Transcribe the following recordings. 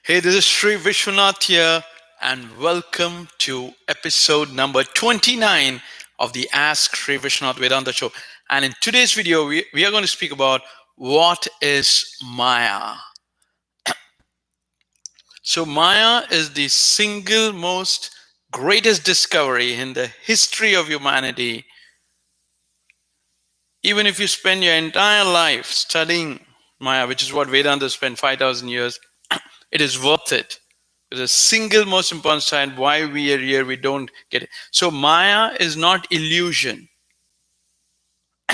Hey, this is Sri Vishwanath here, and welcome to episode number 29 of the Ask Sri Vishwanath Vedanta show. And in today's video, we are going to speak about what is Maya. So, Maya is the single most greatest discovery in the history of humanity. Even if you spend your entire life studying Maya, which is what Vedanta spent 5,000 years, it is worth it. The single most important sign why we are here, we don't get it. So Maya is not illusion,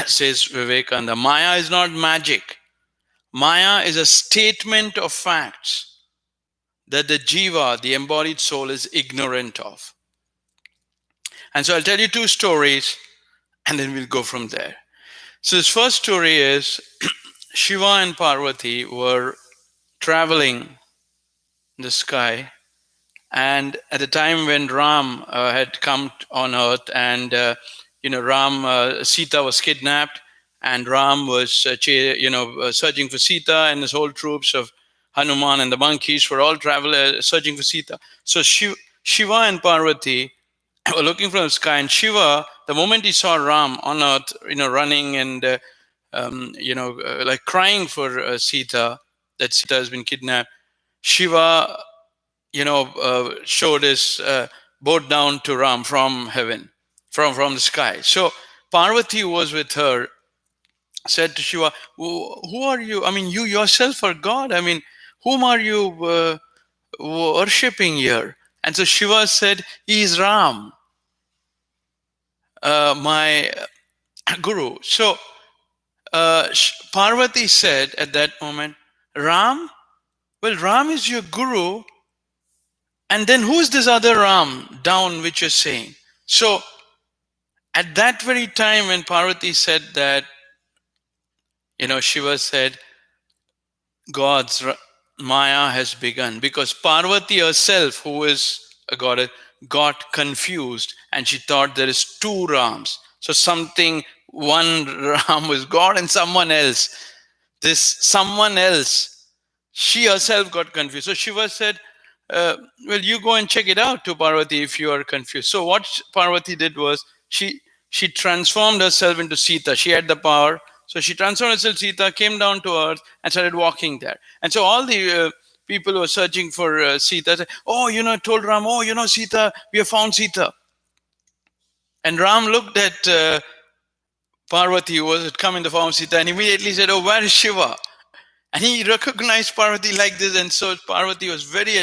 says Vivekananda. Maya is not magic. Maya is a statement of facts that the jiva, the embodied soul, is ignorant of. And so I'll tell you two stories and then we'll go from there. So this first story is Shiva and Parvati were traveling in the sky. And at the time when Ram had come on earth and, Sita was kidnapped and Ram was, searching for Sita, and his whole troops of Hanuman and the monkeys were all searching for Sita. So Shiva and Parvati were looking from the sky, and Shiva, the moment he saw Ram on earth, running and, like crying for Sita, that Sita has been kidnapped, Shiva showed his boat down to Ram from heaven, from the sky. So Parvati was with her, said to Shiva, who are you? I mean, you yourself are God. I mean, whom are you worshipping here? And so Shiva said, he is Ram, my guru. So Parvati said at that moment, Ram? Well, Ram is your guru. And then who's this other Ram down which you're saying? So at that very time when Parvati said that, Shiva said, God's Maya has begun, because Parvati herself, who is a goddess, got confused and she thought there is two Rams. So one Ram was God and someone else. This someone else, she herself got confused. So Shiva said, well, you go and check it out to Parvati if you are confused. So what Parvati did was she transformed herself into Sita. She had the power. So she transformed herself Sita, came down to earth and started walking there. And so all the people who were searching for Sita said, told Ram, Sita, we have found Sita. And Ram looked at Parvati, who had come in the form of Sita, and immediately said, oh, where is Shiva? And he recognized Parvati like this. And so Parvati was very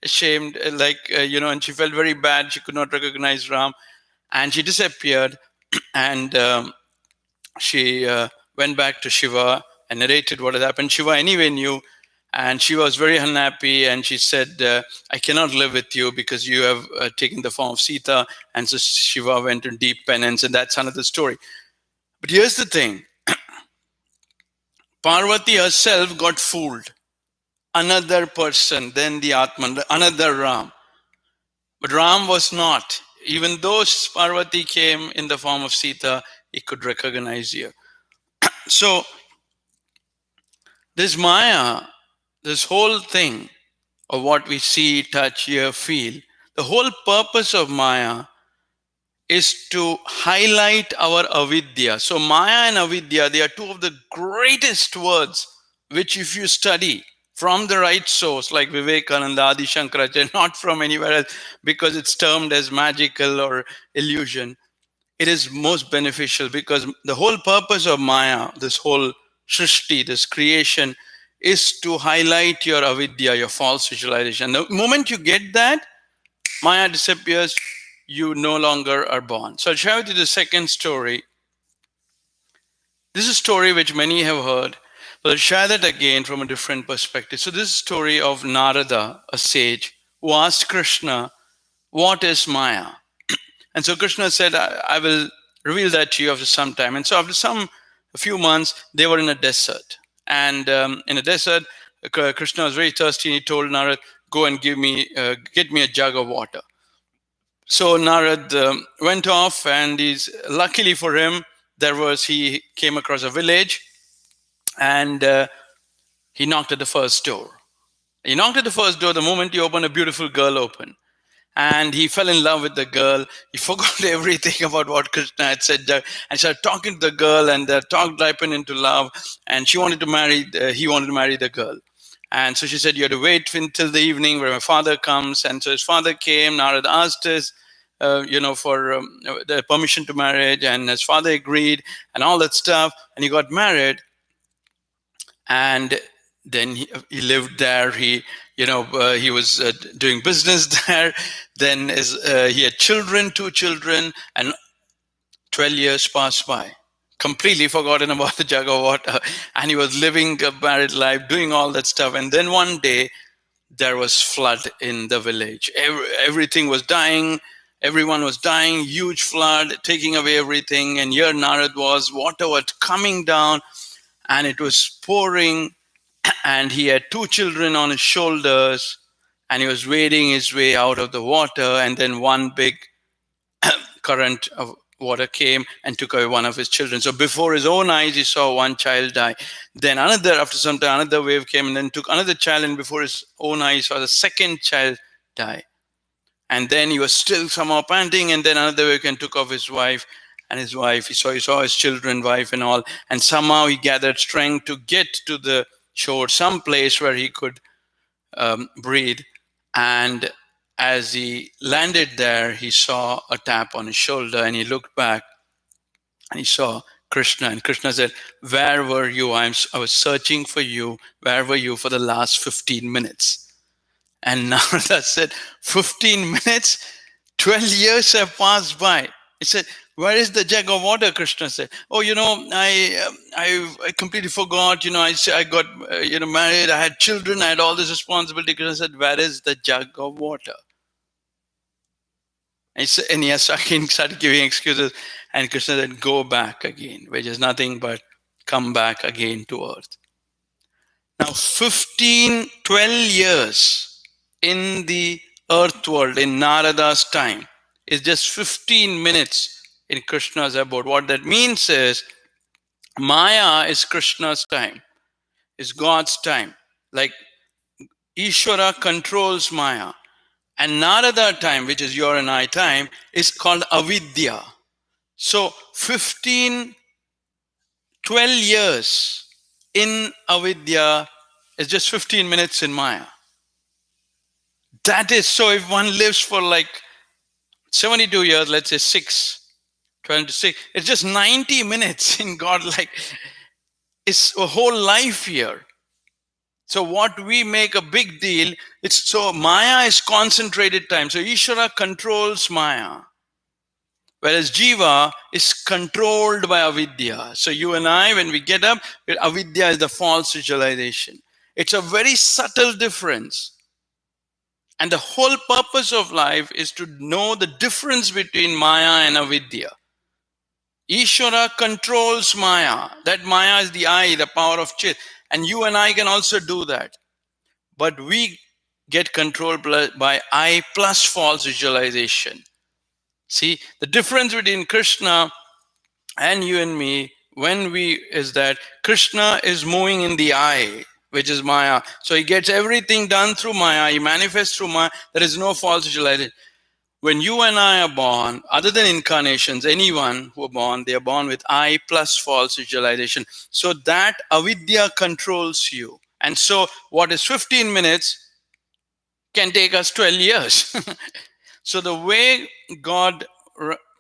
ashamed, and she felt very bad. She could not recognize Ram. And she disappeared. And she went back to Shiva and narrated what had happened. Shiva anyway knew. And she was very unhappy. And she said, I cannot live with you because you have taken the form of Sita. And so Shiva went in deep penance. And that's another story. But here's the thing. Parvati herself got fooled. Another person, then the Atman, another Ram. But Ram was not. Even though Parvati came in the form of Sita, he could recognize her. So this Maya, this whole thing of what we see, touch, hear, feel, the whole purpose of Maya is to highlight our avidya. So Maya and avidya, they are two of the greatest words which if you study from the right source like Vivekananda, Adi Shankaracharya, not from anywhere else because it's termed as magical or illusion, it is most beneficial because the whole purpose of Maya, this whole Shrishti, this creation, is to highlight your avidya, your false visualization. The moment you get that, Maya disappears, you no longer are born. So I'll share with you the second story. This is a story which many have heard, but I'll share that again from a different perspective. So this is a story of Narada, a sage, who asked Krishna, what is Maya? And so Krishna said, I will reveal that to you after some time. And so after a few months, they were in a desert. And in a desert, Krishna was very thirsty and he told Narada, go and get me a jug of water. So Narad went off, and luckily for him, he came across a village, and he knocked at the first door. He knocked at the first door. The moment he opened, a beautiful girl opened. And he fell in love with the girl. He forgot everything about what Krishna had said and started talking to the girl, and the talk ripened into love. And he wanted to marry the girl. And so she said, you have to wait until the evening where my father comes. And so his father came. Narad asked his, for the permission to marriage, and his father agreed and all that stuff. And he got married. And then he lived there. He was doing business there. Then he had children, 2 children, and 12 years passed by. Completely forgotten about the jug of water, and he was living a married life, doing all that stuff. And then one day there was flood in the village. Everything was dying. Everyone was dying. Huge flood taking away everything. And here Narad was. Water was coming down, and it was pouring. And he had 2 children on his shoulders, and he was wading his way out of the water. And then one big current of water came and took away one of his children. So before his own eyes, he saw one child die. Then after some time, another wave came and then took another child, and before his own eyes, he saw the second child die. And then he was still somehow panting, and then another wave came and took off his wife. And his wife, he saw his children, wife and all. And somehow he gathered strength to get to the shore, some place where he could breathe. And as he landed there, he saw a tap on his shoulder, and he looked back and he saw Krishna. And Krishna said, where were you? I was searching for you. Where were you for the last 15 minutes? And Narada said, 15 minutes? 12 years have passed by. He said, where is the jug of water? Krishna said, oh, I completely forgot. I got married. I had children. I had all this responsibility. Krishna said, where is the jug of water? And he started giving excuses. And Krishna said, go back again, which is nothing but come back again to earth. Now, 12 years in the earth world, in Narada's time, is just 15 minutes in Krishna's abode. What that means is Maya is Krishna's time, is God's time. Like Ishvara controls Maya. And Narada time, which is your and I time, is called avidya. So 12 years in avidya is just 15 minutes in Maya. That is, so if one lives for like 72 years, let's say 12 to 6, it's just 90 minutes in God. Like, it's a whole life here. So what we make a big deal, Maya is concentrated time. So Ishvara controls Maya, whereas Jiva is controlled by avidya. So you and I, when we get up, avidya is the false visualization. It's a very subtle difference. And the whole purpose of life is to know the difference between Maya and avidya. Ishvara controls Maya. That Maya is the I, the power of Chit. And you and I can also do that. But we get controlled by I plus false visualization. See, the difference between Krishna and you and me is that Krishna is moving in the I, which is Maya. So he gets everything done through Maya. He manifests through Maya. There is no false visualization. When you and I are born, other than incarnations, anyone who are born, they are born with I plus false visualization. So that avidya controls you. And so what is 15 minutes can take us 12 years. So the way God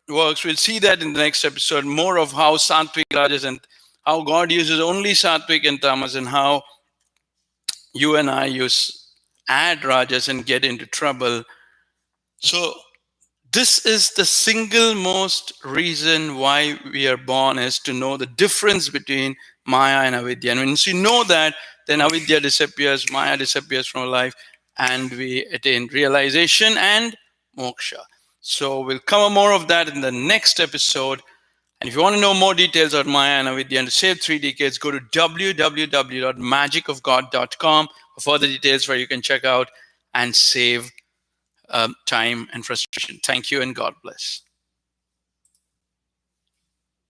works, we'll see that in the next episode, more of how Sattvic, Rajas, and how God uses only Sattvic and Tamas, and how you and I add Rajas and get into trouble. So this is the single most reason why we are born, is to know the difference between Maya and avidya. And once you know that, then avidya disappears, Maya disappears from our life, and we attain realization and moksha. So we'll cover more of that in the next episode. And if you want to know more details on Maya and avidya and to save 3 decades, go to www.magicofgod.com for further details where you can check out and save time and frustration. Thank you and God bless.